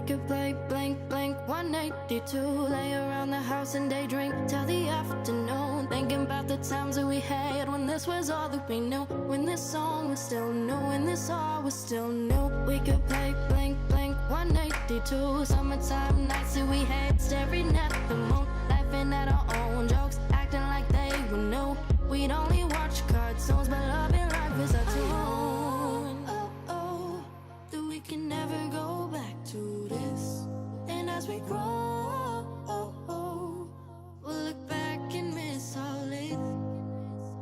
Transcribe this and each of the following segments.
could play blank, blank 182. Lay around the house and daydream till the afternoon. Thinking about the times that we had when this was all that we knew. When this song was still new, when this all was still new. We could play blank, blank 182. Summertime nights that we had, staring at the moon. Laughing at our own jokes, acting like they were new. We'd only watch cartoons, but love and life is a tune. That we can never go back to this. And as we grow, we'll look back and miss all it.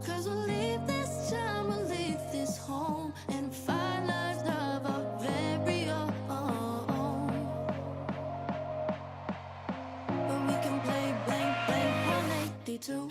Cause we'll leave this time, we'll leave this home, and find lives of our very own. But we can play blank, blank 182.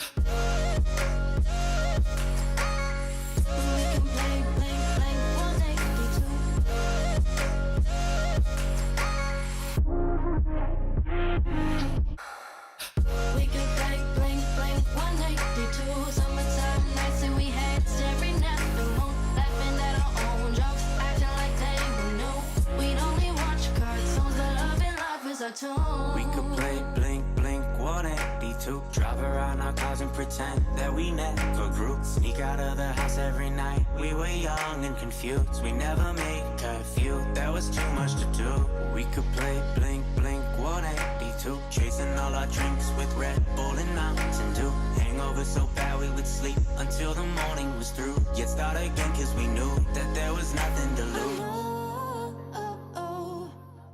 We could play blink, blink 182. Drive around our cars and pretend that we never grew. Sneak out of the house every night. We were young and confused. We never made curfew. There was too much to do. We could play blink, blink 182. Chasing all our drinks with Red Bull and Mountain Dew. Hangover so bad we would sleep until the morning was through. Yet start again cause we knew that there was nothing to lose.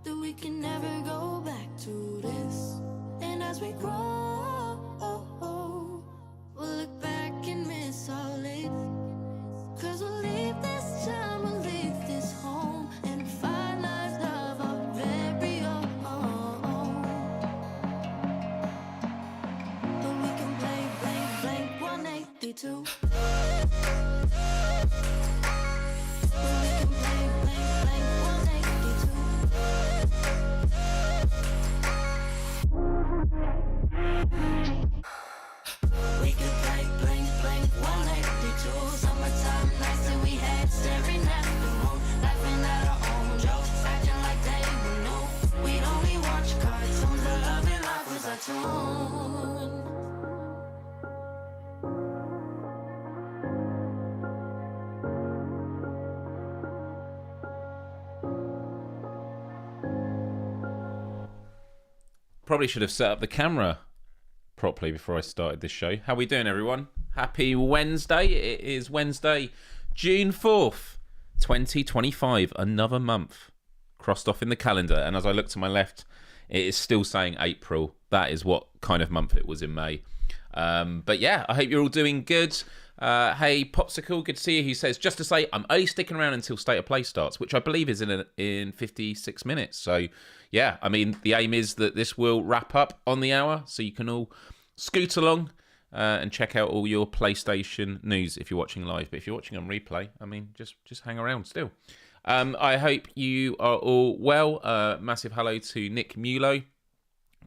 That we can never go back to this. And as we grow, we'll look back and miss all it. Cause we'll leave this time, we'll leave this home, and find lives of our very own. But we can play blank, blank 182. Probably should have set up the camera properly before I started this show. How we doing, everyone? Happy Wednesday. It is Wednesday, June 4th, 2025. Another month crossed off in the calendar. And as I look to my left, it is still saying April. That is what kind of month it was in May. But yeah, I hope you're all doing good. Hey, Popsicle, good to see you. He says, just to say, I'm only sticking around until State of Play starts, which I believe is in 56 minutes. So yeah, I mean, the aim is that this will wrap up on the hour, so you can all scoot along and check out all your PlayStation news if you're watching live. But if you're watching on replay, I mean, just hang around still. I hope you are all well. Massive hello to Nick Mulo.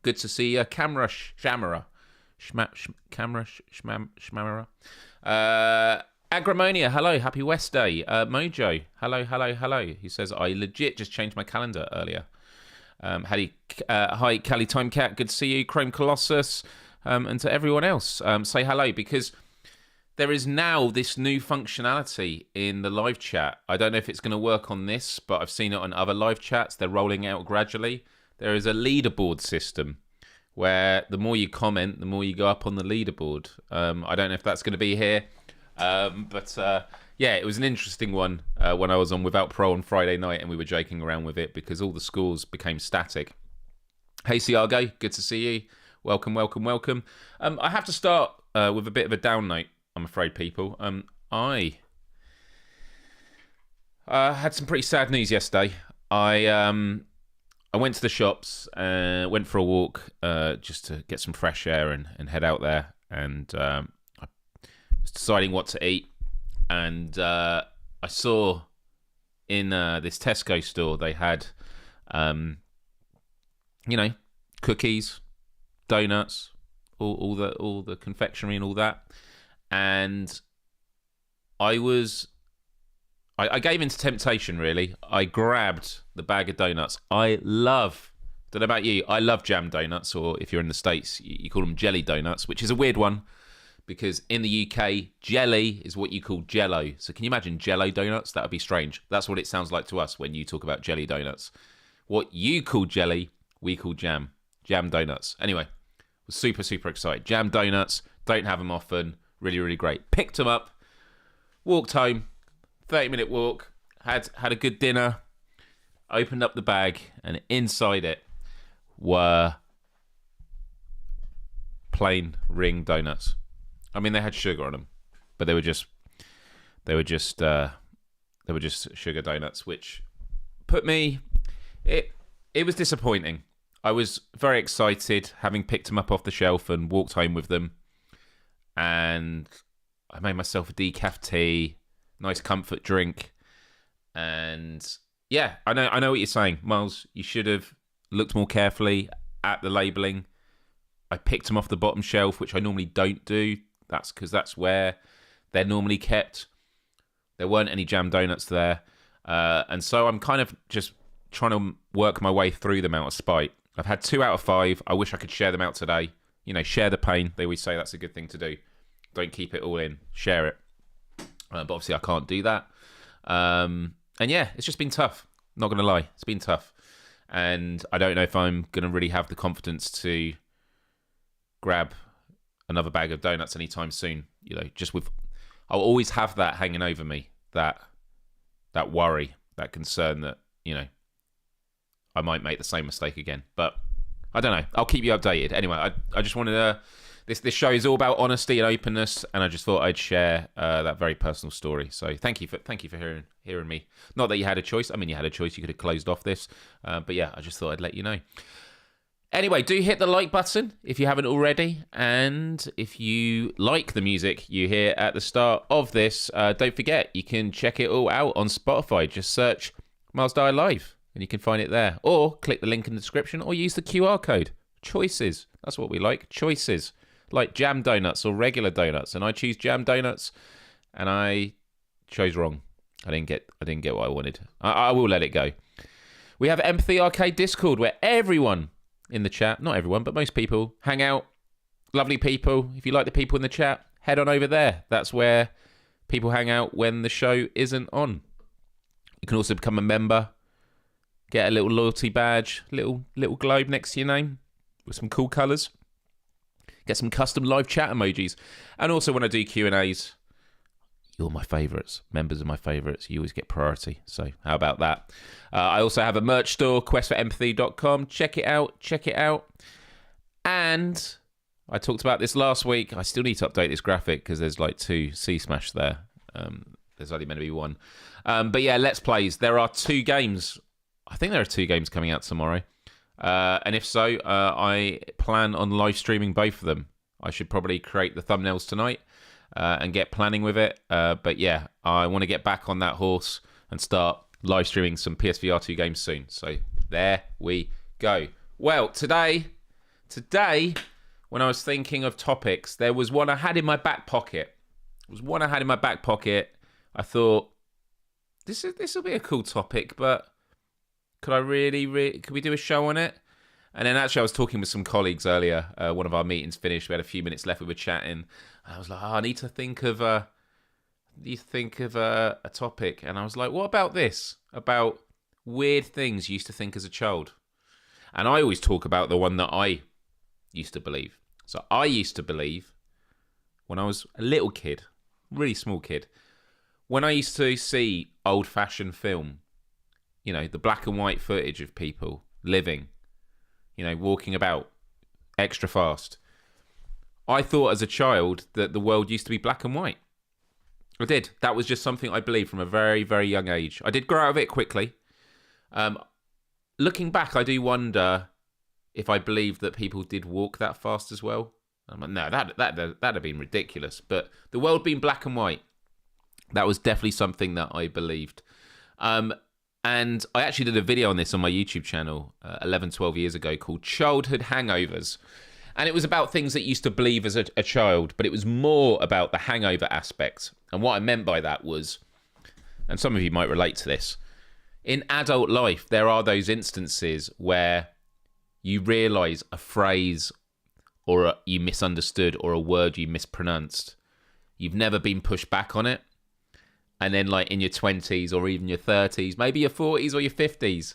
Good to see you. Camera Shamara. Shmamara. Agramonia, hello. Happy West Day. Mojo, hello. He says, I legit just changed my calendar earlier. Hi, Cali Time Cat. Good to see you. Chrome Colossus. And to everyone else, say hello, because there is now this new functionality in the live chat. I don't know if it's going to work on this, but I've seen it on other live chats. They're rolling out gradually. There is a leaderboard system where the more you comment, the more you go up on the leaderboard. I don't know if that's going to be here. But yeah, it was an interesting one when I was on Without Pro on Friday night and we were joking around with it because all the scores became static. Hey, Ciago, good to see you. Welcome. I have to start with a bit of a down note, I'm afraid, people. I had some pretty sad news yesterday. I went to the shops, went for a walk just to get some fresh air and head out there. And I was deciding what to eat. And I saw in this Tesco store, they had, cookies, donuts, all the confectionery and all that. And I was I gave into temptation, really. I grabbed the bag of donuts. Don't know about you, I love jam donuts, or if you're in the States, you call them jelly donuts, which is a weird one because in the UK, jelly is what you call jello. So can you imagine jello donuts? That would be strange. That's what it sounds like to us when you talk about jelly donuts. What you call jelly, we call jam. Jam donuts. Anyway, was super, super excited. Jam donuts, don't have them often. Really, really great. Picked them up, walked home, 30-minute walk, had a good dinner, opened up the bag, and inside it were plain ring donuts. I mean, they had sugar on them, but they were just sugar donuts, which put me. It was disappointing. I was very excited, having picked them up off the shelf and walked home with them, and I made myself a decaf tea, nice comfort drink, and yeah, I know what you're saying, Myles. You should have looked more carefully at the labelling. I picked them off the bottom shelf, which I normally don't do. That's because that's where they're normally kept. There weren't any jam donuts there. And so I'm kind of just trying to work my way through them out of spite. I've had 2 out of 5. I wish I could share them out today. You know, share the pain. They always say that's a good thing to do. Don't keep it all in. Share it. But obviously I can't do that. And yeah, it's just been tough. Not going to lie. It's been tough. And I don't know if I'm going to really have the confidence to grab another bag of donuts anytime soon. You know, I'll always have that hanging over me, that worry, that concern that, you know, I might make the same mistake again. But I don't know. I'll keep you updated. Anyway, I just wanted to... This show is all about honesty and openness, and I just thought I'd share that very personal story. So thank you for hearing me. Not that you had a choice. I mean, you had a choice. You could have closed off this. But yeah, I just thought I'd let you know. Anyway, do hit the like button if you haven't already. And if you like the music you hear at the start of this, don't forget, you can check it all out on Spotify. Just search Myles Dyer Live and you can find it there. Or click the link in the description or use the QR code. Choices. That's what we like. Choices. Like jam donuts or regular donuts. And I choose jam donuts and I chose wrong. I didn't get what I wanted. I will let it go. We have Empathy Arcade Discord where everyone in the chat, not everyone, but most people, hang out. Lovely people. If you like the people in the chat, head on over there. That's where people hang out when the show isn't on. You can also become a member. Get a little loyalty badge, little globe next to your name with some cool colours. Get some custom live chat emojis. And also when I do Q&As, you're my favourites. Members are my favourites. You always get priority. So how about that? I also have a merch store, questforempathy.com. Check it out. And I talked about this last week. I still need to update this graphic because there's like 2 C smash there. There's only meant to be 1. But yeah, Let's Plays. There are 2 games. I think there are 2 games coming out tomorrow. And if so, I plan on live streaming both of them. I should probably create the thumbnails tonight and get planning with it. But yeah, I want to get back on that horse and start live streaming some PSVR 2 games soon. So there we go. Well, today, when I was thinking of topics, there was one I had in my back pocket. I thought, this will be a cool topic, but could I could we do a show on it? And then actually I was talking with some colleagues earlier. One of our meetings finished. We had a few minutes left. We were chatting. And I was like, I need to think of a topic. And I was like, what about this? About weird things you used to think as a child. And I always talk about the one that I used to believe. So I used to believe when I was a little kid, really small kid, when I used to see old-fashioned film, you know, the black and white footage of people living, you know, walking about extra fast. I thought as a child that the world used to be black and white. I did. That was just something I believed from a very, very young age. I did grow out of it quickly. Looking back, I do wonder if I believed that people did walk that fast as well. I'm like, no, that'd have been ridiculous. But the world being black and white, that was definitely something that I believed. And I actually did a video on this on my YouTube channel 11, 12 years ago called Childhood Hangovers. And it was about things that you used to believe as a child, but it was more about the hangover aspect. And what I meant by that was, and some of you might relate to this. In adult life, there are those instances where you realise a phrase or you misunderstood or a word you mispronounced. You've never been pushed back on it. And then like in your 20s or even your 30s, maybe your 40s or your 50s,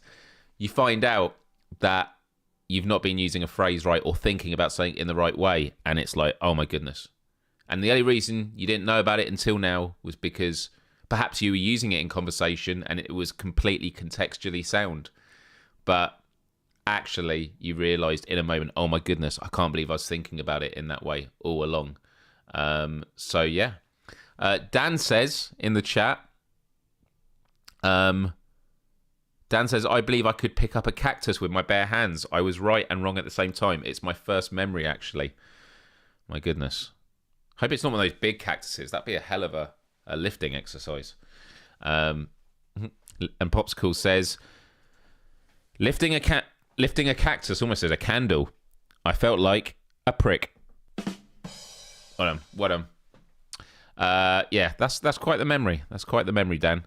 you find out that you've not been using a phrase right or thinking about something in the right way. And it's like, oh my goodness. And the only reason you didn't know about it until now was because perhaps you were using it in conversation and it was completely contextually sound. But actually, you realised in a moment, oh my goodness, I can't believe I was thinking about it in that way all along. So, yeah. Dan says in the chat, Dan says, I believe I could pick up a cactus with my bare hands. I was right and wrong at the same time. It's my first memory, actually. My goodness. Hope it's not one of those big cactuses. That'd be a hell of a lifting exercise. And Popsicle says, lifting a cactus almost as a candle. I felt like a prick. What yeah, that's quite the memory. That's quite the memory, Dan.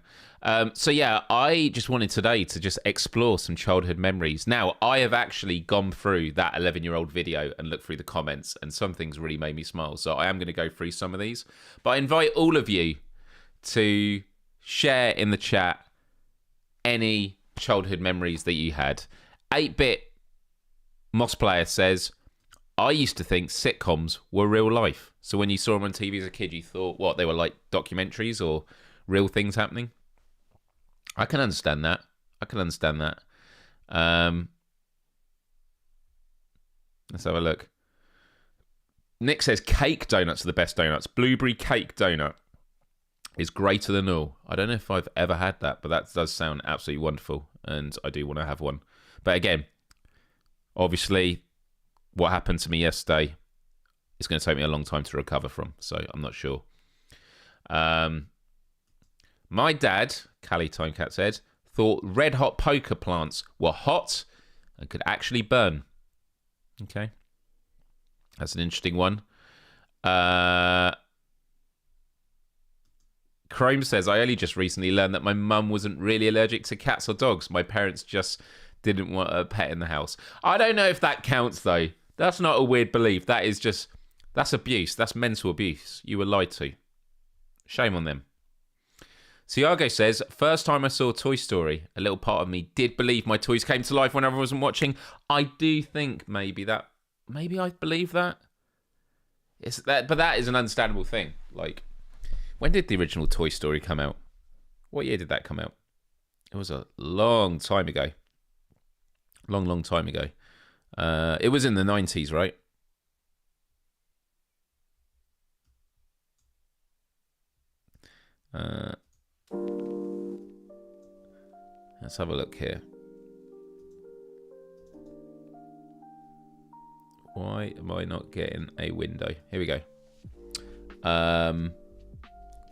So yeah, I just wanted today to just explore some childhood memories. Now, I have actually gone through that 11-year-old video and looked through the comments, and some things really made me smile. So I am going to go through some of these. But I invite all of you to share in the chat any childhood memories that you had. 8-bit Moss Player says, I used to think sitcoms were real life. So when you saw them on TV as a kid, you thought, what, they were like documentaries or real things happening? I can understand that. Let's have a look. Nick says cake donuts are the best donuts. Blueberry cake donut is greater than all. I don't know if I've ever had that, but that does sound absolutely wonderful, and I do want to have one. But again, obviously, what happened to me yesterday is going to take me a long time to recover from, so I'm not sure. My dad, Callie Timecat said, thought red hot poker plants were hot and could actually burn. Okay. That's an interesting one. Chrome says, I only just recently learned that my mum wasn't really allergic to cats or dogs. My parents just didn't want a pet in the house. I don't know if that counts, though. That's not a weird belief. That is just, that's abuse. That's mental abuse. You were lied to. Shame on them. Siago says, first time I saw Toy Story, a little part of me did believe my toys came to life when everyone wasn't watching. I do think maybe I believe that. But that is an understandable thing. Like, when did the original Toy Story come out? What year did that come out? It was a long time ago. Long time ago. It was in the 90s, right? Let's have a look here. Why am I not getting a window? Here we go.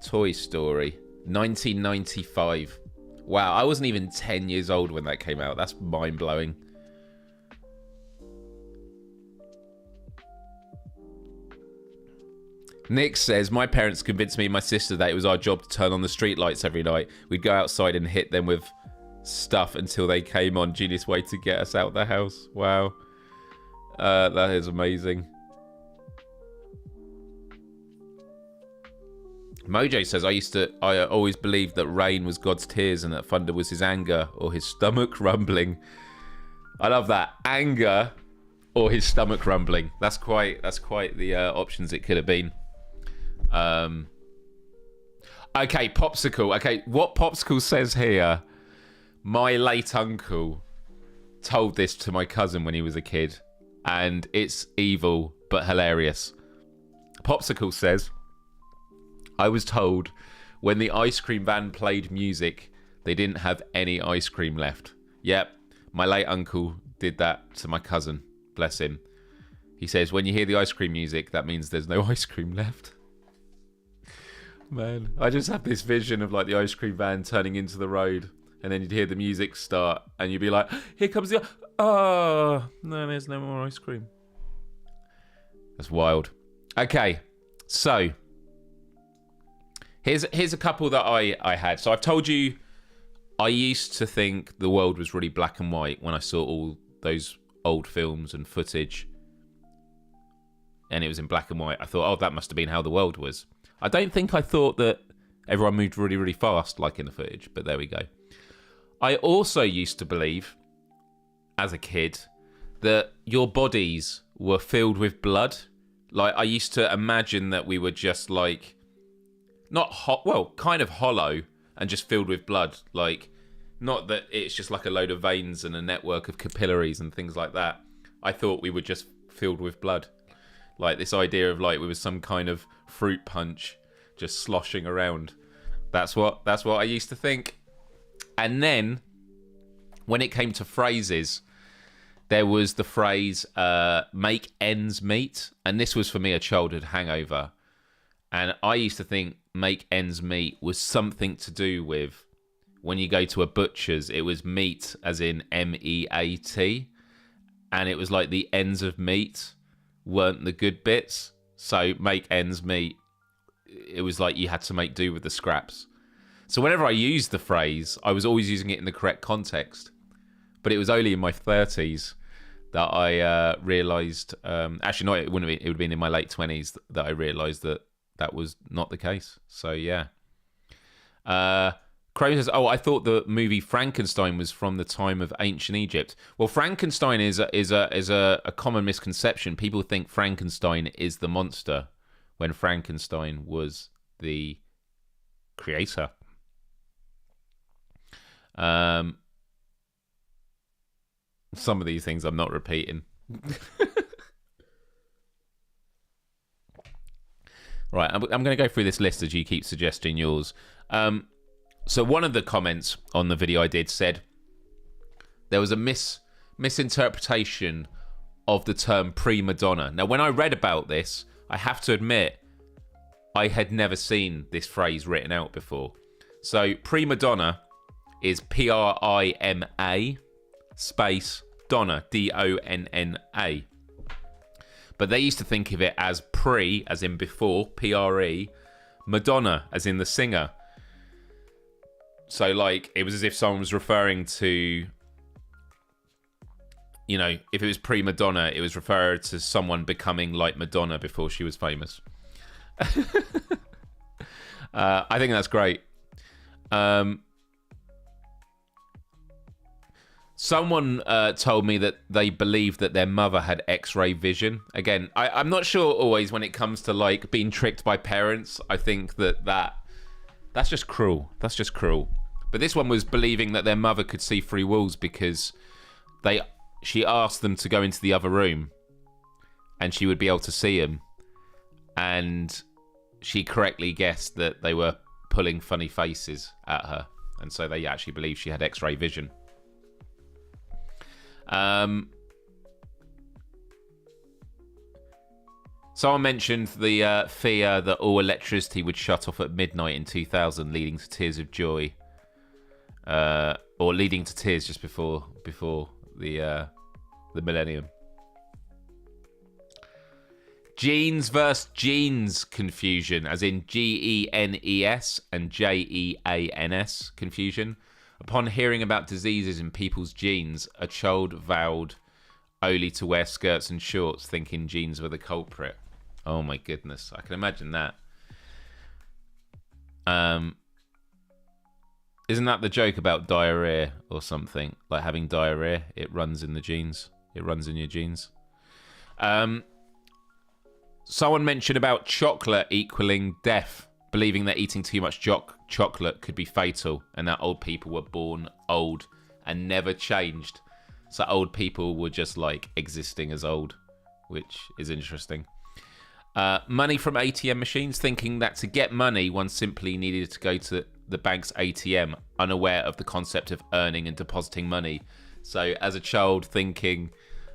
Toy Story, 1995. Wow, I wasn't even 10 years old when that came out. That's mind-blowing. Nick says, my parents convinced me and my sister that it was our job to turn on the street lights every night. We'd go outside and hit them with stuff until they came on. Genius way to get us out of the house. Wow. That is amazing. Mojo says, I always believed that rain was God's tears and that thunder was his anger or his stomach rumbling. I love that. Anger or his stomach rumbling. That's quite the options it could have been. Okay, Popsicle. Okay, what Popsicle says here, my late uncle told this to my cousin when he was a kid, and it's evil but hilarious. Popsicle says, I was told when the ice cream van played music, they didn't have any ice cream left. Yep, my late uncle did that to my cousin. Bless him. He says, when you hear the ice cream music, that means there's no ice cream left. Man, I just have this vision of like the ice cream van turning into the road, and then you'd hear the music start, and you'd be like, here comes the... Oh, no, there's no more ice cream. That's wild. Okay, so... Here's a couple that I had. So I've told you I used to think the world was really black and white when I saw all those old films and footage, and it was in black and white. I thought, oh, that must have been how the world was. I don't think I thought that everyone moved really, really fast like in the footage, but there we go. I also used to believe, as a kid, that your bodies were filled with blood. Like, I used to imagine that we were just like, not hot, well, kind of hollow and just filled with blood. Like, not that it's just like a load of veins and a network of capillaries and things like that. I thought we were just filled with blood. Like, this idea of like we were some kind of fruit punch just sloshing around. That's what I used to think. And then when it came to phrases, there was the phrase make ends meet, and this was for me a childhood hangover. And I used to think make ends meet was something to do with when you go to a butcher's, it was meat as in meat, and it was like the ends of meat weren't the good bits. So make ends meet, it was like you had to make do with the scraps. So whenever I used the phrase, I was always using it in the correct context. But it was only in my 30s that I realised, actually no, it wouldn't have been, it would have been in my late 20s that I realised that that was not the case. So yeah. Crow says, oh, I thought the movie Frankenstein was from the time of ancient Egypt. Well, Frankenstein is a common misconception. People think Frankenstein is the monster when Frankenstein was the creator. Some of these things I'm not repeating. Right, I'm going to go through this list as you keep suggesting yours. So one of the comments on the video I did said there was a misinterpretation of the term prima donna. Now, when I read about this, I have to admit I had never seen this phrase written out before. So prima donna is Prima space donna, Donna. But they used to think of it as pre, as in before, Pre, Madonna, as in the singer. So, like, it was as if someone was referring to, you know, if it was pre-Madonna, it was referred to someone becoming like Madonna before she was famous. I think that's great. Someone told me that they believed that their mother had X-ray vision. Again, I'm not sure always when it comes to like being tricked by parents. I think that's just cruel. That's just cruel. But this one was believing that their mother could see through walls because she asked them to go into the other room, and she would be able to see him. And she correctly guessed that they were pulling funny faces at her, and so they actually believed she had X-ray vision. Someone mentioned the fear that all electricity would shut off at midnight in 2000, leading to tears of joy, or leading to tears just before the millennium. Genes versus genes confusion, as in GENES and JEANS confusion. Upon hearing about diseases in people's genes, a child vowed only to wear skirts and shorts, thinking genes were the culprit. Oh my goodness, I can imagine that. Isn't that the joke about diarrhea or something? Like having diarrhea, it runs in the genes. It runs in your genes. Someone mentioned about chocolate equaling death, believing that eating too much chocolate could be fatal, and that old people were born old and never changed. So old people were just like existing as old, which is interesting. Money from ATM machines, thinking that to get money, one simply needed to go to the bank's ATM, unaware of the concept of earning and depositing money. So as a child, thinking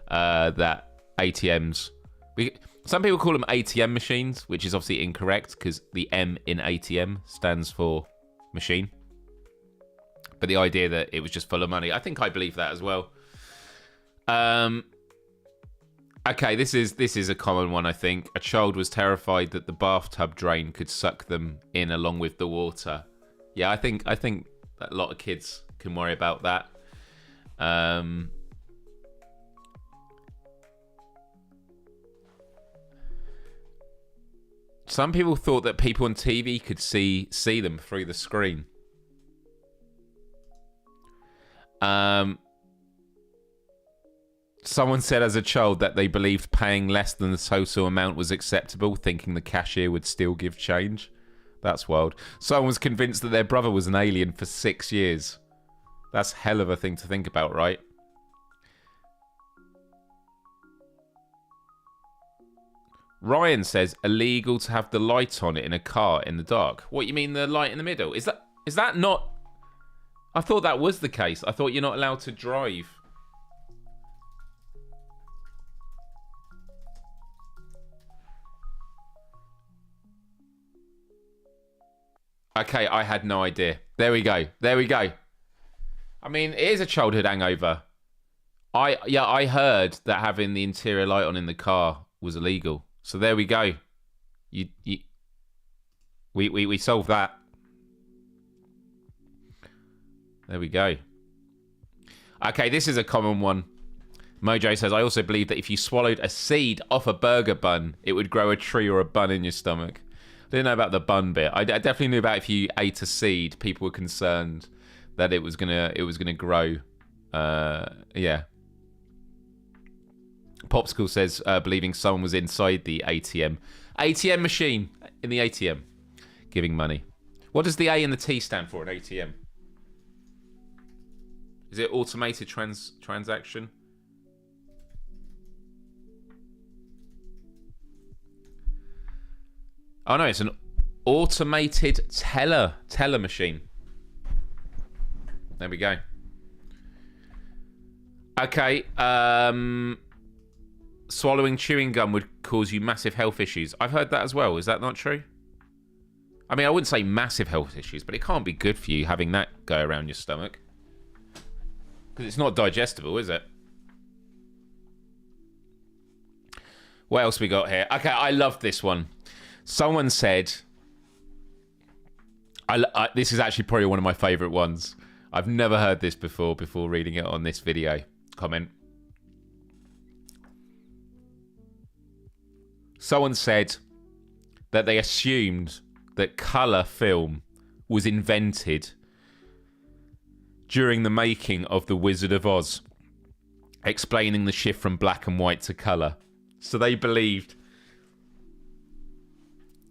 that ATMs... Some people call them ATM machines, which is obviously incorrect because the M in ATM stands for machine. But the idea that it was just full of money, I think I believe that as well. Okay, this is a common one, I think. A child was terrified that the bathtub drain could suck them in along with the water. Yeah, I think that a lot of kids can worry about that. Some people thought that people on TV could see them through the screen. Someone said as a child that they believed paying less than the total amount was acceptable, thinking the cashier would still give change. That's wild. Someone was convinced that their brother was an alien for 6 years. That's a hell of a thing to think about, right? Ryan says illegal to have the light on it in a car in the dark. What, you mean the light in the middle? Is that not... I thought that was the case. I thought you're not allowed to drive. Okay, I had no idea. There we go. There we go. I mean, it is a childhood hangover. I heard that having the interior light on in the car was illegal. So there we go. We solved that. There we go. Okay, this is a common one. Mojo says, I also believe that if you swallowed a seed off a burger bun, it would grow a tree or a bun in your stomach. I didn't know about the bun bit. I definitely knew about if you ate a seed, people were concerned that it was gonna grow. Yeah. Popsicle says believing someone was inside the ATM machine in the ATM, giving money. What does the A and the T stand for in ATM? Is it automated transaction? Oh no, it's an automated teller machine. There we go. Okay, swallowing chewing gum would cause you massive health issues. I've heard that as well. Is that not true? I mean, I wouldn't say massive health issues, but it can't be good for you having that go around your stomach. Because it's not digestible, is it? What else we got here? Okay, I love this one. Someone said... this is actually probably one of my favourite ones. I've never heard this before reading it on this video. Comment. Someone said that they assumed that colour film was invented during the making of The Wizard of Oz, explaining the shift from black and white to colour. So they believed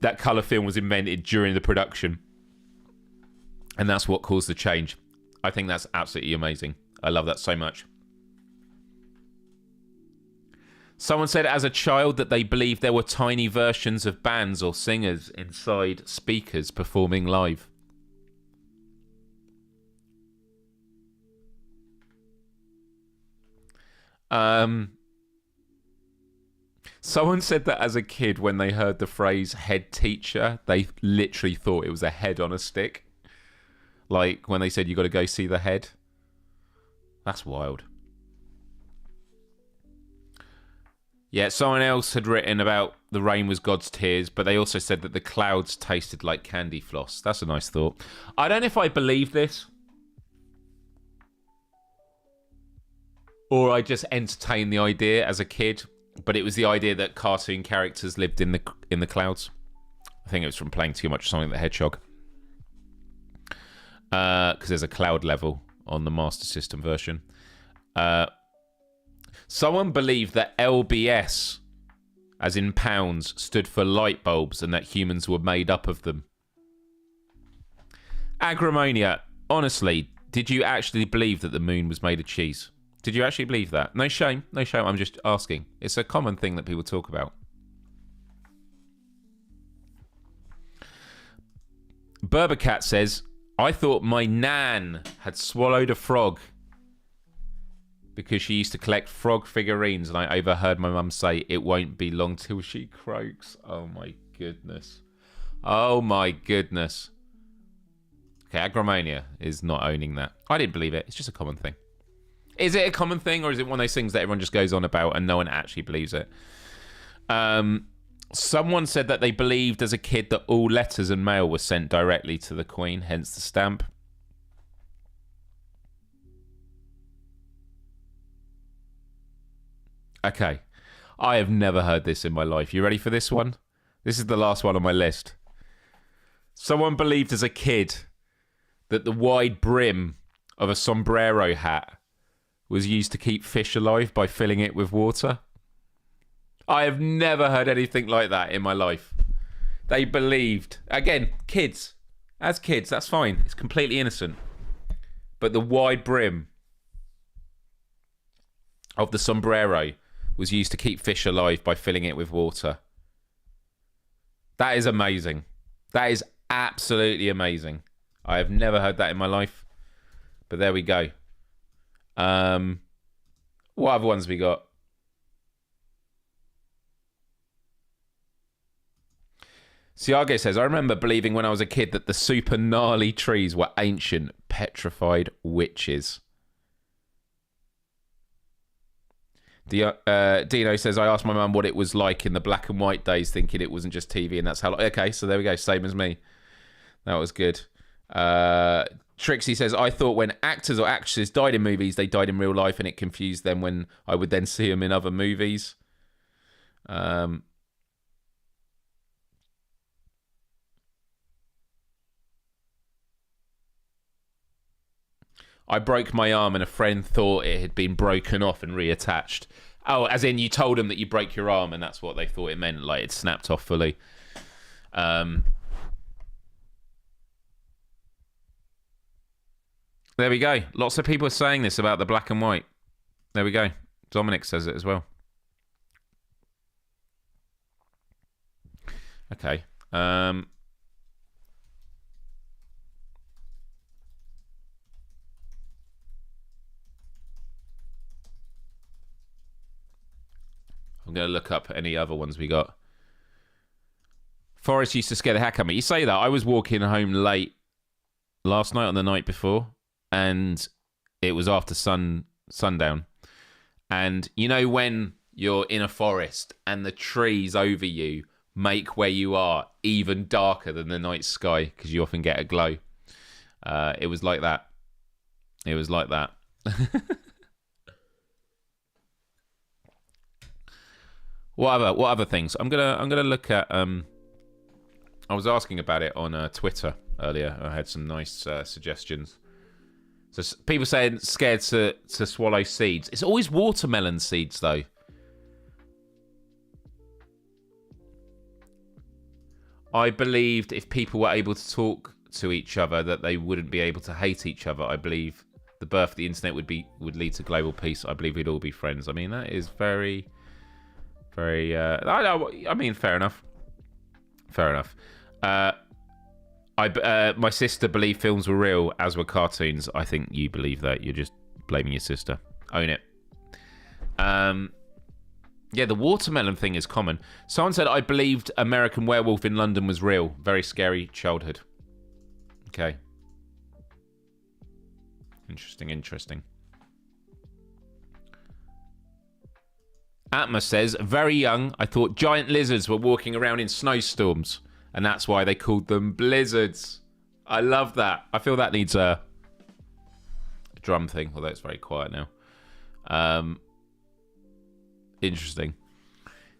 that colour film was invented during the production. And that's what caused the change. I think that's absolutely amazing. I love that so much. Someone said as a child that they believed there were tiny versions of bands or singers inside speakers performing live. Someone said that as a kid, when they heard the phrase head teacher, they literally thought it was a head on a stick. Like when they said you got to go see the head. That's wild. Yeah, someone else had written about the rain was God's tears, but they also said that the clouds tasted like candy floss. That's a nice thought. I don't know if I believe this, or I just entertained the idea as a kid, but it was the idea that cartoon characters lived in the clouds. I think it was from playing too much Sonic the Hedgehog. Because there's a cloud level on the Master System version. Someone believed that LBS, as in pounds, stood for light bulbs and that humans were made up of them. Agramonia, honestly, did you actually believe that the moon was made of cheese? Did you actually believe that? No shame, no shame. I'm just asking. It's a common thing that people talk about. Berbercat says, I thought my nan had swallowed a frog because she used to collect frog figurines, and I overheard my mum say it won't be long till she croaks. Oh my goodness. Oh my goodness. Okay, Agromania is not owning that. I didn't believe it. It's just a common thing. Is it a common thing, or is it one of those things that everyone just goes on about and no one actually believes it? Someone said that they believed as a kid that all letters and mail were sent directly to the Queen, hence the stamp. Okay. I have never heard this in my life. You ready for this one? This is the last one on my list. Someone believed as a kid that the wide brim of a sombrero hat was used to keep fish alive by filling it with water. I have never heard anything like that in my life. They believed. Again, kids. As kids, that's fine. It's completely innocent. But the wide brim of the sombrero was used to keep fish alive by filling it with water. That is amazing. That is absolutely amazing. I have never heard that in my life. But there we go. What other ones we got? Siage says, I remember believing when I was a kid that the super gnarly trees were ancient, petrified witches. Dino says, I asked my mum what it was like in the black and white days, thinking it wasn't just TV, and that's how... Okay, so there we go, same as me. That was good. Trixie says, I thought when actors or actresses died in movies, they died in real life, and it confused them when I would then see them in other movies. I broke my arm and a friend thought it had been broken off and reattached. Oh, as in you told them that you break your arm and that's what they thought it meant, like it snapped off fully. There we go. Lots of people are saying this about the black and white. There we go. Dominic says it as well. Okay. I'm going to look up any other ones we got. Forrest used to scare the heck out of me. You say that. I was walking home late last night on the night before, and it was after sundown. And you know when you're in a forest and the trees over you make where you are even darker than the night sky because you often get a glow? It was like that. It was like that. What other things? I'm gonna look at. I was asking about it on Twitter earlier. I had some nice suggestions. So people saying scared to swallow seeds. It's always watermelon seeds though. I believed if people were able to talk to each other, that they wouldn't be able to hate each other. I believe the birth of the internet would lead to global peace. I believe we'd all be friends. I mean, that is very. I mean, fair enough. Fair enough. My sister believed films were real, as were cartoons. I think you believe that. You're just blaming your sister. Own it. Yeah, the watermelon thing is common. Someone said, I believed American Werewolf in London was real. Very scary childhood. Okay. Interesting. Atma says, very young, I thought giant lizards were walking around in snowstorms, and that's why they called them blizzards. I love that. I feel that needs a drum thing, although it's very quiet now. Interesting.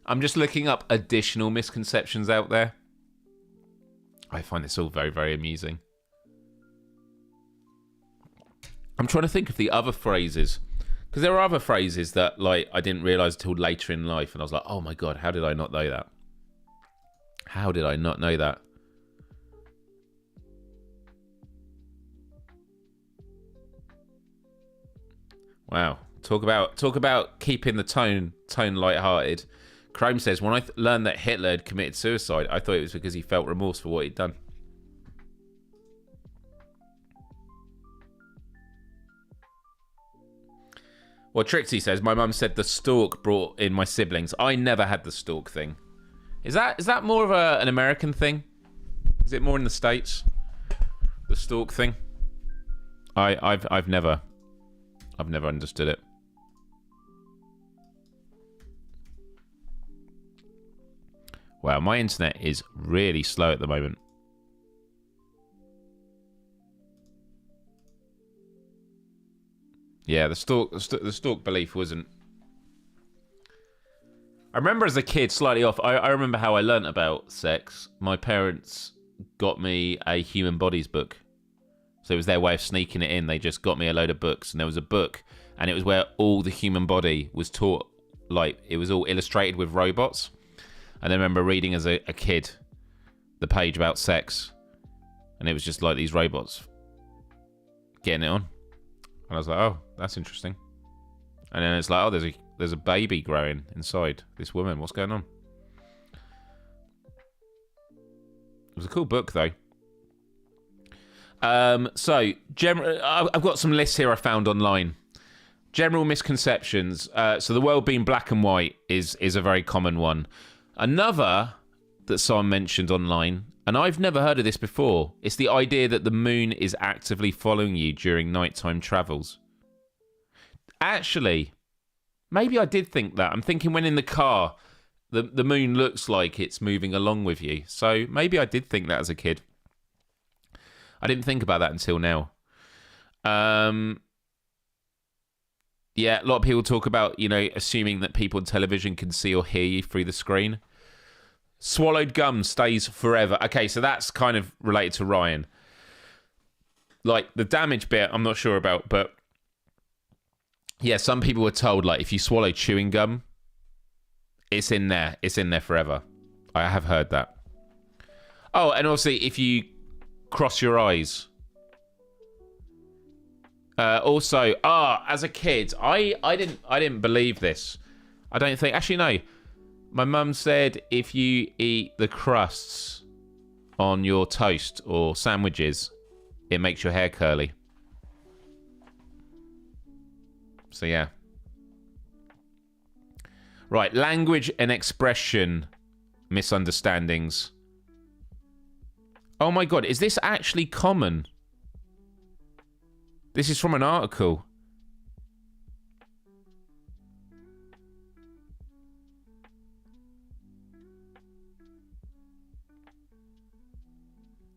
I'm just looking up additional misconceptions out there. I find this all very, very amusing. I'm trying to think of the other phrases. Because there are other phrases that like I didn't realise until later in life. And I was like, oh my God, how did I not know that? How did I not know that? Wow. Talk about keeping the tone lighthearted. Chrome says, when I learned that Hitler had committed suicide, I thought it was because he felt remorse for what he'd done. Well, Trixie says, my mum said the stork brought in my siblings. I never had the stork thing. Is that more of an American thing? Is it more in the States? The stork thing? I've never I've never understood it. Wow, my internet is really slow at the moment. Yeah, the stalk belief wasn't. I remember as a kid, slightly off. I remember how I learnt about sex. My parents got me a human bodies book. So it was their way of sneaking it in. They just got me a load of books, and there was a book, and it was where all the human body was taught. Like, it was all illustrated with robots. And I remember reading as a kid the page about sex, and it was just like these robots getting it on. And I was like, oh, that's interesting. And then it's like, oh, there's a baby growing inside this woman. What's going on? It was a cool book, though. So, I've got some lists here I found online. General misconceptions. So the world being black and white is a very common one. Another that someone mentioned online, and I've never heard of this before, it's the idea that the moon is actively following you during nighttime travels. Actually, maybe I did think that. I'm thinking when in the car, the moon looks like it's moving along with you. So maybe I did think that as a kid. I didn't think about that until now. Yeah, a lot of people talk about, assuming that people on television can see or hear you through the screen. Swallowed gum stays forever. Okay, so that's kind of related to Ryan. Like, the damage bit, I'm not sure about, but yeah, some people were told, like, if you swallow chewing gum, it's in there. It's in there forever. I have heard that. Oh, and obviously, if you cross your eyes. Also, as a kid, I didn't believe this. I don't think. Actually, no. My mum said if you eat the crusts on your toast or sandwiches, it makes your hair curly. So yeah. Right, language and expression misunderstandings. Oh my god, is this actually common? This is from an article.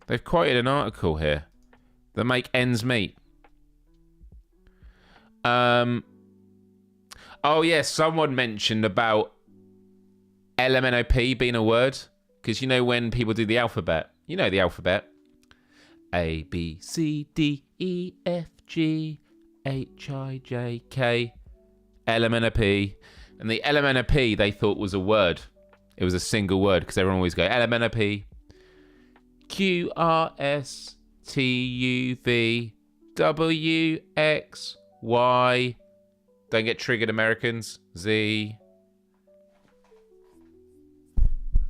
They've quoted an article here that make ends meet. Oh yeah, someone mentioned about LMNOP being a word. Because when people do the alphabet, the alphabet. A, B, C, D, E, F, G, H, I, J, K, LMNOP. And the LMNOP they thought was a word. It was a single word because everyone always go LMNOP. Q, R, S, T, U, V, W, X, Y. Don't get triggered, Americans. Z.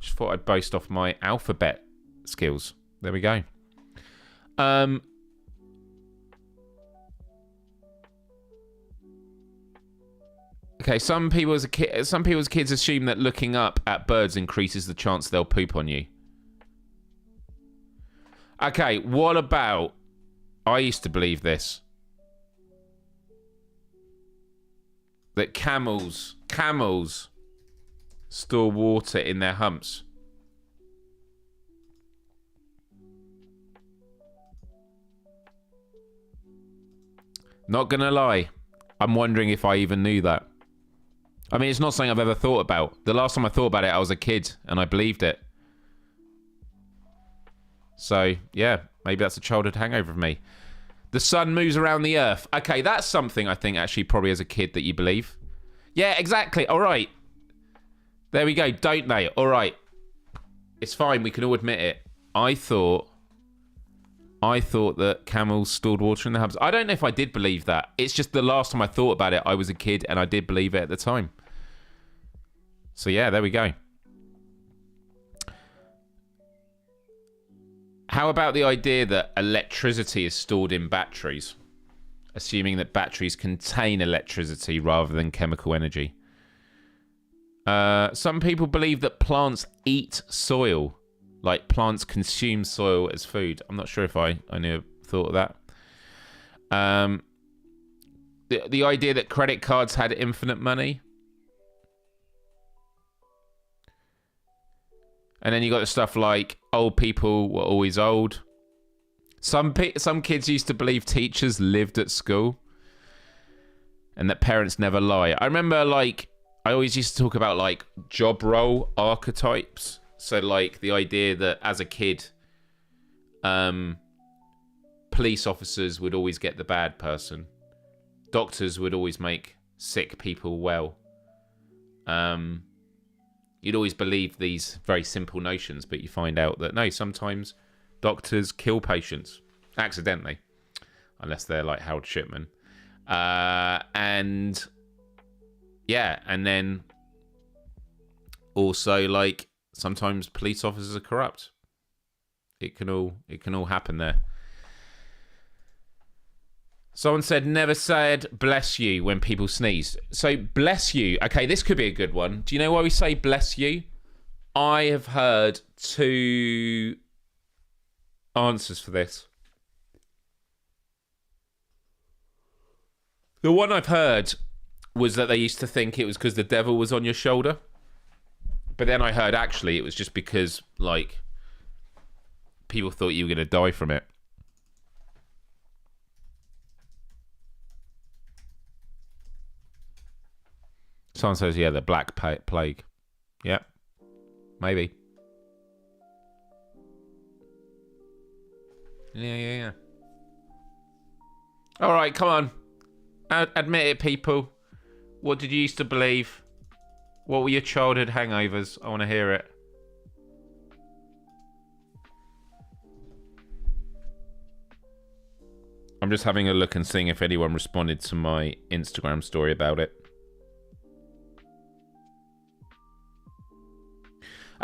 Just thought I'd boast off my alphabet skills. There we go. Okay, some people as kids assume that looking up at birds increases the chance they'll poop on you. Okay, what about... I used to believe this. That camels store water in their humps. Not gonna lie, I'm wondering if I even knew that. I mean, it's not something I've ever thought about. The last time I thought about it, I was a kid, and I believed it. So, yeah, maybe that's a childhood hangover for me. The sun moves around the earth. Okay, that's something I think actually probably as a kid that you believe. Yeah, exactly. All right. There we go. Don't they? All right. It's fine. We can all admit it. I thought that camels stored water in the hubs. I don't know if I did believe that. It's just the last time I thought about it, I was a kid and I did believe it at the time. So yeah, there we go. How about the idea that electricity is stored in batteries? Assuming that batteries contain electricity rather than chemical energy. Some people believe that plants eat soil. Like plants consume soil as food. I'm not sure if I thought of that. The idea that credit cards had infinite money. And then you got the stuff like old people were always old. Some kids used to believe teachers lived at school and that parents never lie. I remember, like, I always used to talk about, like, job role archetypes. So, like, the idea that as a kid, police officers would always get the bad person. Doctors would always make sick people well. You'd always believe these very simple notions, but you find out that, no, sometimes doctors kill patients accidentally, unless they're like Harold Shipman. And then also, like, sometimes police officers are corrupt. It can all happen there. Someone said, never said bless you when people sneeze. So bless you. Okay, this could be a good one. Do you know why we say bless you? I have heard 2 answers for this. The one I've heard was that they used to think it was because the devil was on your shoulder. But then I heard actually it was just because, like, people thought you were going to die from it. Someone says, yeah, the Black Plague. Yeah, maybe. Yeah. All right, come on. Admit it, people. What did you used to believe? What were your childhood hangovers? I want to hear it. I'm just having a look and seeing if anyone responded to my Instagram story about it.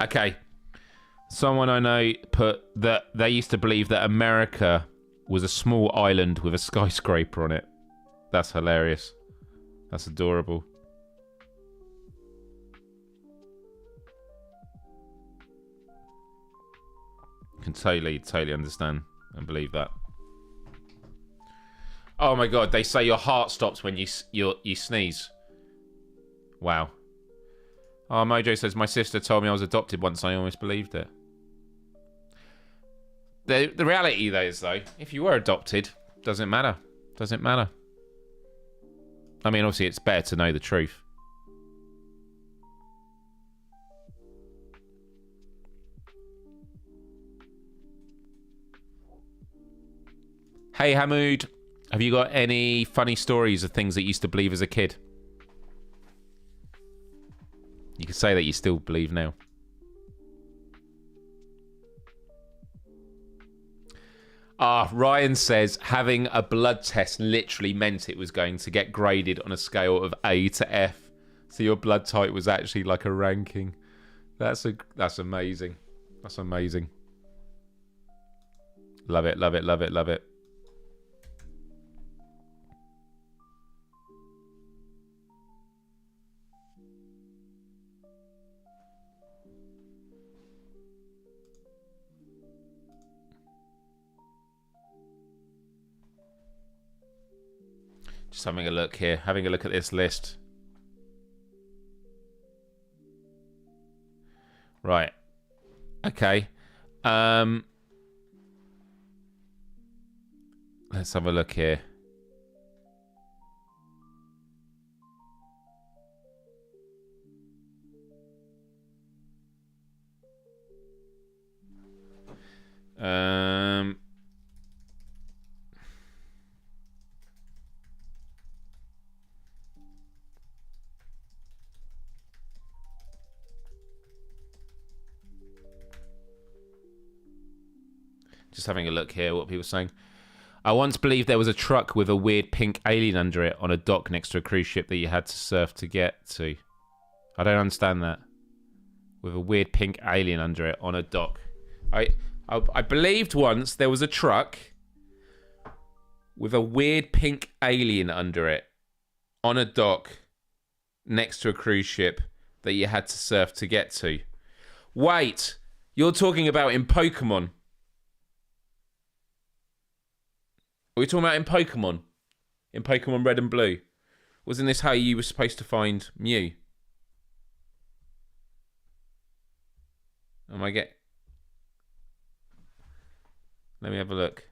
Okay. Someone I know put that they used to believe that America was a small island with a skyscraper on it. That's hilarious. That's adorable. Can totally understand and believe that. Oh my god, they say your heart stops when you sneeze. Wow. Oh, Mojo says, my sister told me I was adopted once. I almost believed it. The reality, though, is, though, if you were adopted, doesn't matter. Doesn't matter. I mean, obviously, it's better to know the truth. Hey, Hamoud. Have you got any funny stories of things that you used to believe as a kid? You could say that you still believe now. Ryan says having a blood test literally meant it was going to get graded on a scale of A to F. So your blood type was actually like a ranking. That's amazing. That's amazing. Love it, love it, love it, love it. Just having a look here. Having a look at this list. Right. Okay. Let's have a look here. Just having a look here, what people are saying. I once believed there was a truck with a weird pink alien under it on a dock next to a cruise ship that you had to surf to get to. I don't understand that. With a weird pink alien under it on a dock. I believed once there was a truck with a weird pink alien under it on a dock next to a cruise ship that you had to surf to get to. Wait, you're talking about in Pokemon? Are we talking about in Pokemon? in Pokemon Red and Blue? Wasn't this how you were supposed to find Mew? Let me have a look.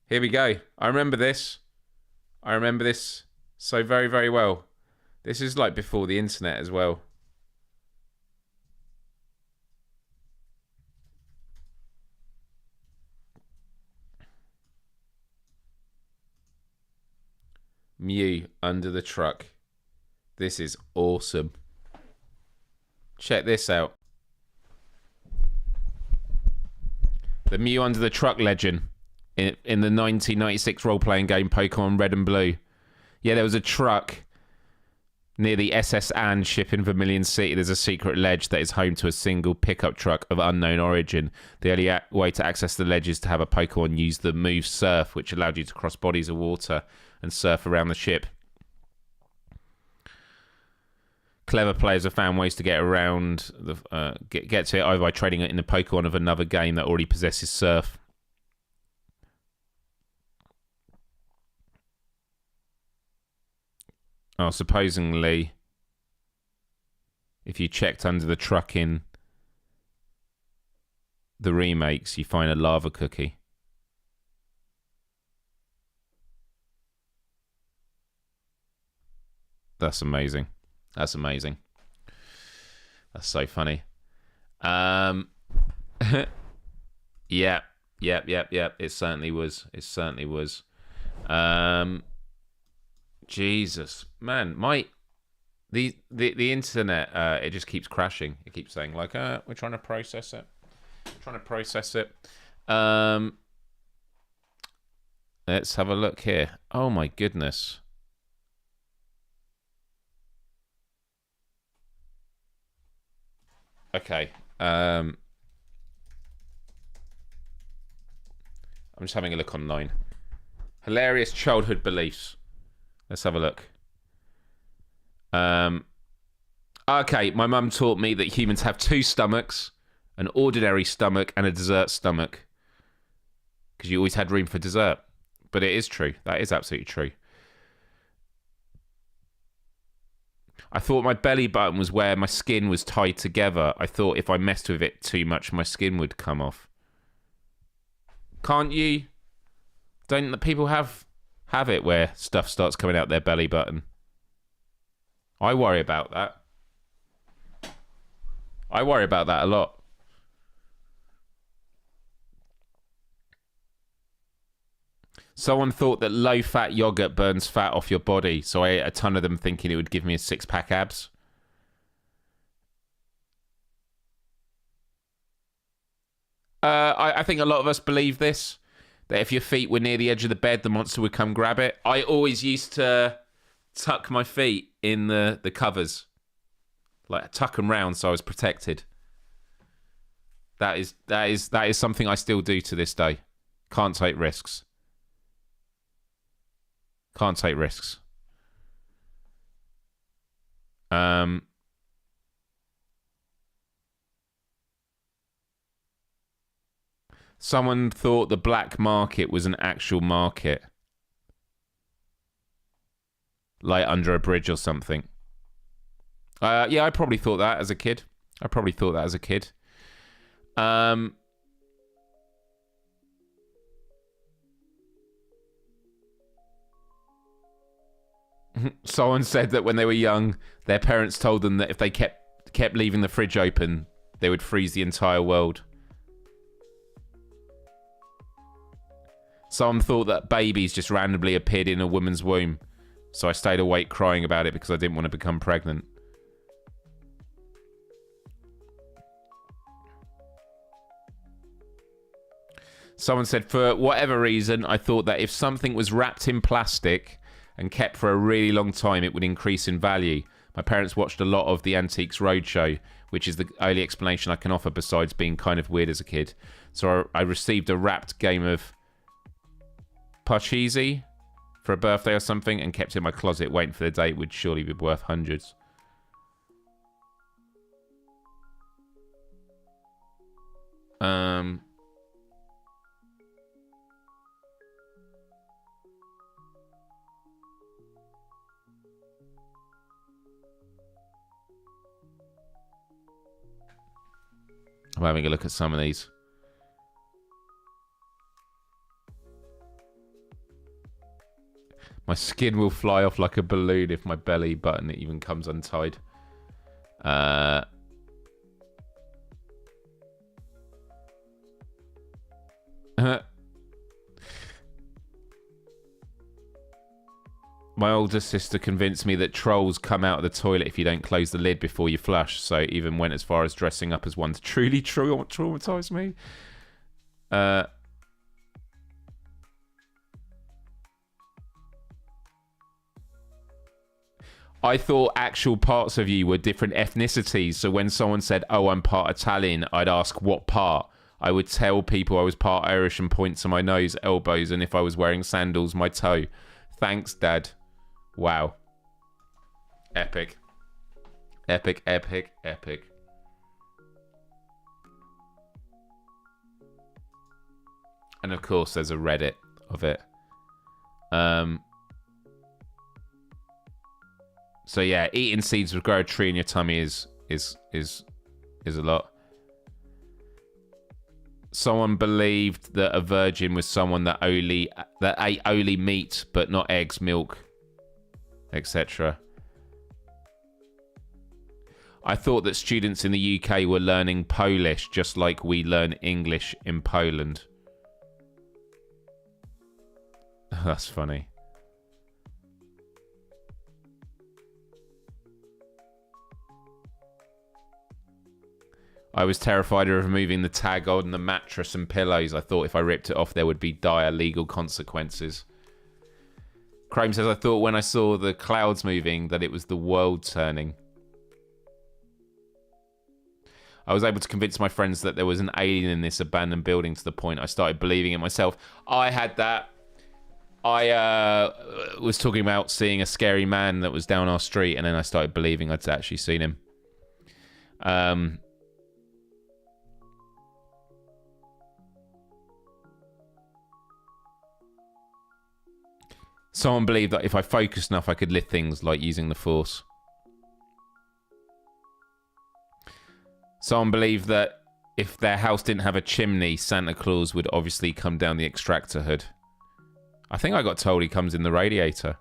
Here we go. I remember this so very, very well. This is like before the internet as well. Mew under the truck. This is awesome. Check this out. The Mew under the truck legend in the 1996 role-playing game Pokemon Red and Blue. Yeah, there was a truck near the SS Anne ship in Vermilion City. There's a secret ledge that is home to a single pickup truck of unknown origin. The only way to access the ledge is to have a Pokemon use the move Surf, which allowed you to cross bodies of water and surf around the ship. Clever players have found ways to get around get to it either by trading it in the Pokemon of another game that already possesses Surf. Oh, supposedly, if you checked under the truck in the remakes, you find a lava cookie. That's amazing. That's amazing. That's so funny. Yeah. It certainly was. Jesus, man, the internet, it just keeps crashing. It keeps saying like, we're trying to process it. Let's have a look here. Oh my goodness. Okay. I'm just having a look online. Hilarious childhood beliefs. Let's have a look. Okay, my mum taught me that humans have two stomachs, an ordinary stomach and a dessert stomach. Because you always had room for dessert. But it is true. That is absolutely true. I thought my belly button was where my skin was tied together. I thought if I messed with it too much, my skin would come off. Can't you? Don't the people have it where stuff starts coming out their belly button? I worry about that. I worry about that a lot. Someone thought that low-fat yogurt burns fat off your body, so I ate a ton of them thinking it would give me a six-pack abs. I think a lot of us believe this, that if your feet were near the edge of the bed, the monster would come grab it. I always used to tuck my feet in the covers. Like, tuck them round so I was protected. That is something I still do to this day. Can't take risks. Can't take risks. Someone thought the black market was an actual market. Like under a bridge or something. Yeah, I probably thought that as a kid. Someone said that when they were young, their parents told them that if they kept leaving the fridge open, they would freeze the entire world. Someone thought that babies just randomly appeared in a woman's womb, so I stayed awake crying about it because I didn't want to become pregnant. Someone said, for whatever reason, I thought that if something was wrapped in plastic and kept for a really long time, it would increase in value. My parents watched a lot of the Antiques Roadshow, which is the only explanation I can offer besides being kind of weird as a kid. So I received a wrapped game of Parcheesi for a birthday or something and kept it in my closet waiting for the day it would surely be worth hundreds. Um, I'm having a look at some of these. My skin will fly off like a balloon if my belly button even comes untied. My older sister convinced me that trolls come out of the toilet if you don't close the lid before you flush, so even went as far as dressing up as one to truly traumatize me. I thought actual parts of you were different ethnicities, so when someone said, oh, I'm part Italian, I'd ask what part. I would tell people I was part Irish and point to my nose, elbows, and if I was wearing sandals, my toe. Thanks, Dad. Wow. Epic. Epic, epic, epic. And of course, there's a Reddit of it. So yeah, eating seeds would grow a tree in your tummy is a lot. Someone believed that a virgin was someone that ate only meat but not eggs, milk, etc. I thought that students in the UK were learning Polish just like we learn English in Poland. That's funny. I was terrified of removing the tag on the mattress and pillows. I thought if I ripped it off, there would be dire legal consequences. Chrome says, I thought when I saw the clouds moving that it was the world turning. I was able to convince my friends that there was an alien in this abandoned building to the point I started believing it myself. I had that. I was talking about seeing a scary man that was down our street, and then I started believing I'd actually seen him. Someone believed that if I focused enough, I could lift things like using the Force. Someone believed that if their house didn't have a chimney, Santa Claus would obviously come down the extractor hood. I think I got told he comes in the radiator.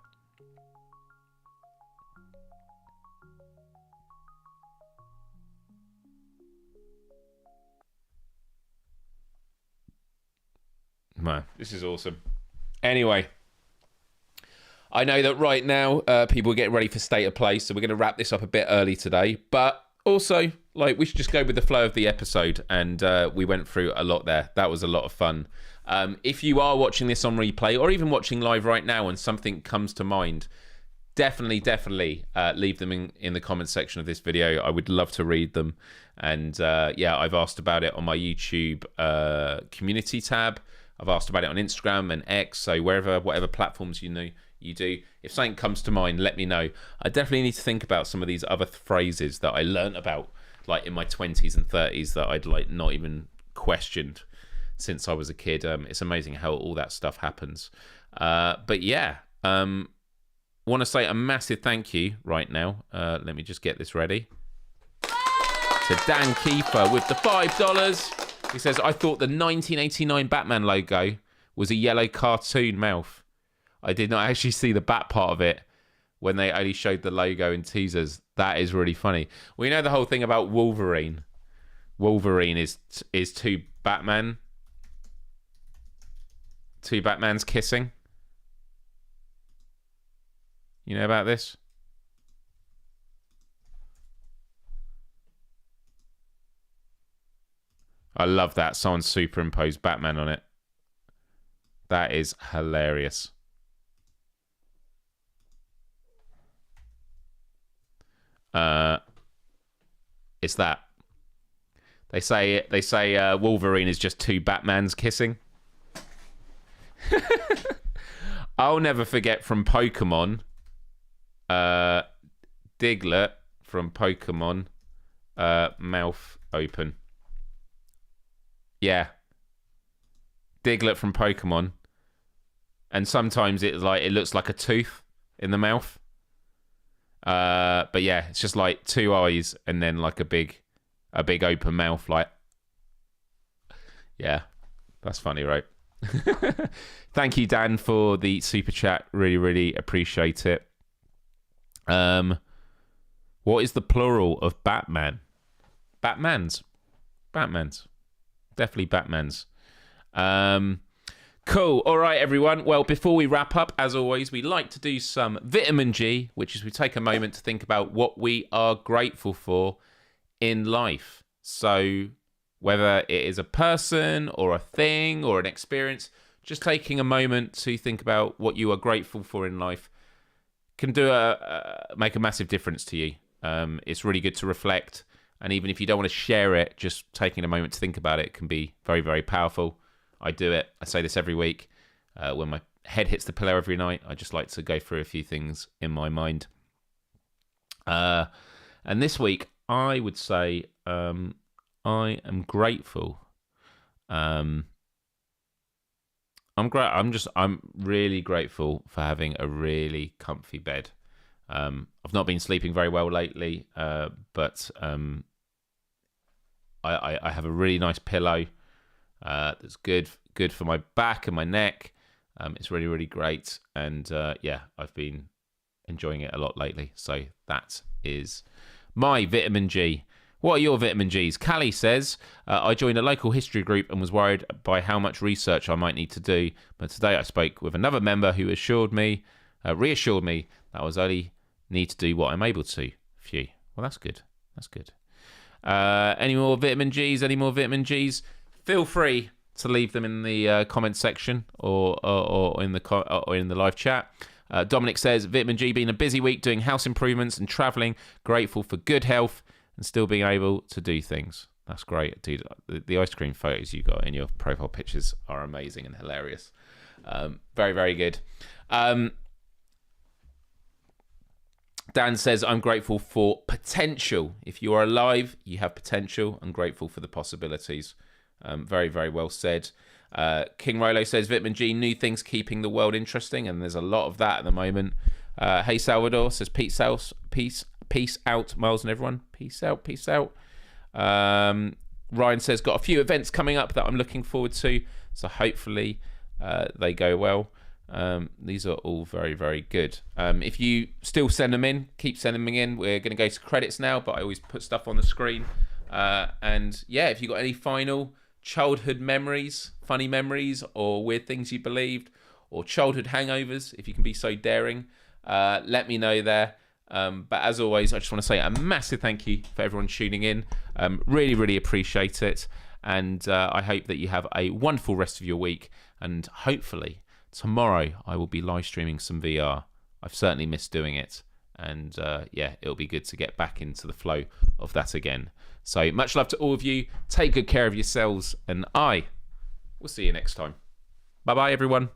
Man, this is awesome. Anyway, I know that right now people are getting ready for State of Play, so we're going to wrap this up a bit early today. But also, like, we should just go with the flow of the episode, and we went through a lot there. That was a lot of fun. If you are watching this on replay, or even watching live right now, and something comes to mind, definitely leave them in the comment section of this video. I would love to read them. And yeah, I've asked about it on my YouTube community tab. I've asked about it on Instagram and X, so whatever platforms you do. If something comes to mind, let me know. I definitely need to think about some of these other phrases that I learnt about, like in my 20s and 30s, that I'd like not even questioned since I was a kid. It's amazing how all that stuff happens. But yeah, want to say a massive thank you right now. Let me just get this ready. To Dan Kiefer with the $5. He says, I thought the 1989 Batman logo was a yellow cartoon mouth. I did not actually see the bat part of it when they only showed the logo in teasers. That is really funny. We know the whole thing about Wolverine. Wolverine is two Batmans kissing. You know about this? I love that. Someone superimposed Batman on it. That is hilarious. It's that. They say Wolverine is just two Batmans kissing. I'll never forget from Pokemon. Diglett from Pokemon. Mouth open. Yeah. Diglett from Pokemon. And sometimes it looks like a tooth in the mouth. But yeah, it's just like two eyes and then like a big open mouth. Like, yeah, that's funny, right? Thank you, Dan, for the super chat. Really, really appreciate it. What is the plural of Batman? Batman's. Definitely Batman's. Cool. All right, everyone. Well, before we wrap up, as always, we like to do some vitamin G, which is we take a moment to think about what we are grateful for in life. So whether it is a person or a thing or an experience, just taking a moment to think about what you are grateful for in life can make a massive difference to you. It's really good to reflect. And even if you don't want to share it, just taking a moment to think about it can be very, very powerful. I do it. I say this every week. When my head hits the pillow every night, I just like to go through a few things in my mind. And this week, I would say I am grateful. I'm really grateful for having a really comfy bed. I've not been sleeping very well lately, but I have a really nice pillow. That's good for my back and my neck. It's really, really great. And yeah, I've been enjoying it a lot lately. So that is my vitamin G. What are your vitamin Gs? Callie says, I joined a local history group and was worried by how much research I might need to do. But today I spoke with another member who reassured me that I was only need to do what I'm able to. Phew. Well, that's good. That's good. Any more vitamin Gs? Any more vitamin Gs? Feel free to leave them in the comment section or in the live chat. Dominic says, vitamin G, been a busy week doing house improvements and travelling. Grateful for good health and still being able to do things. That's great, dude. The ice cream photos you got in your profile pictures are amazing and hilarious. Very, very good. Dan says, I'm grateful for potential. If you are alive, you have potential. I'm grateful for the possibilities. Very, very well said. King Rolo says, vitamin G, new things keeping the world interesting. And there's a lot of that at the moment. Hey Salvador says, peace out, Miles and everyone. Peace out. Ryan says, got a few events coming up that I'm looking forward to. So hopefully they go well. These are all very, very good. If you still send them in, keep sending them in. We're going to go to credits now, but I always put stuff on the screen. And yeah, if you got any final childhood memories, funny memories, or weird things you believed, or childhood hangovers, if you can be so daring, let me know there. But as always, I just want to say a massive thank you for everyone tuning in. Really, really appreciate it. And I hope that you have a wonderful rest of your week. And hopefully tomorrow I will be live streaming some VR. I've certainly missed doing it. And yeah, it'll be good to get back into the flow of that again. So much love to all of you. Take good care of yourselves. And I will see you next time. Bye-bye, everyone.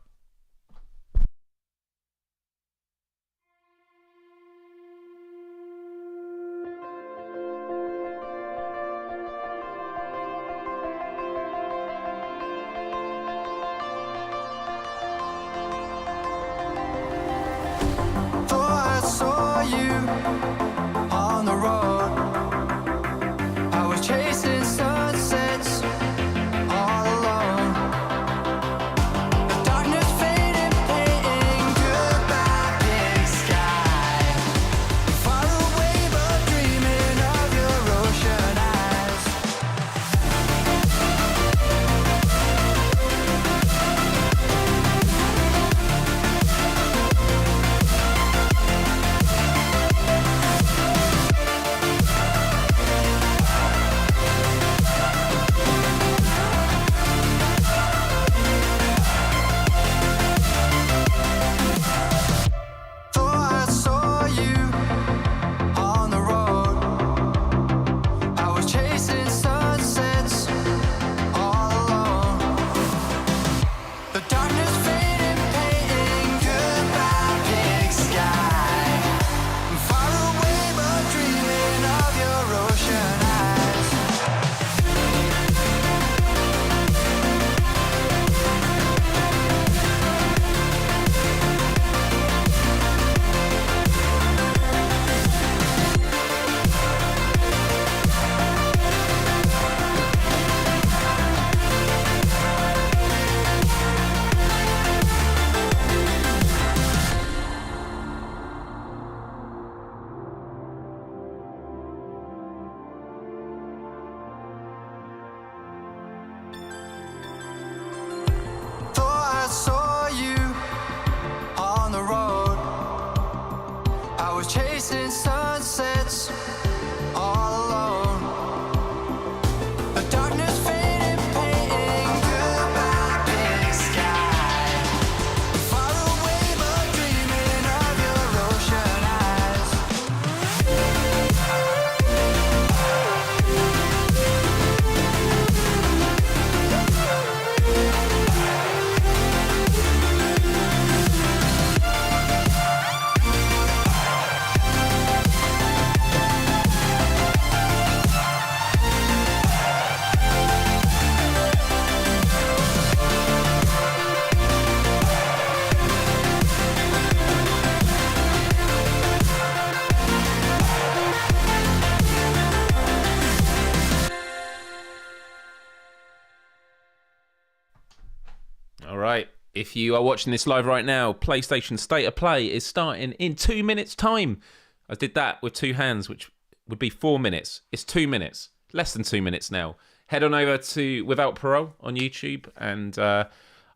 If you are watching this live right now, PlayStation State of Play is starting in 2 minutes' time. I did that with two hands, which would be 4 minutes. It's 2 minutes, less than 2 minutes now. Head on over to Without Parole on YouTube, and I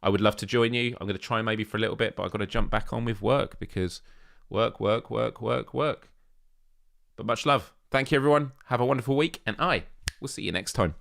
would love to join you. I'm going to try maybe for a little bit, but I've got to jump back on with work because work. But much love. Thank you, everyone. Have a wonderful week, and I will see you next time.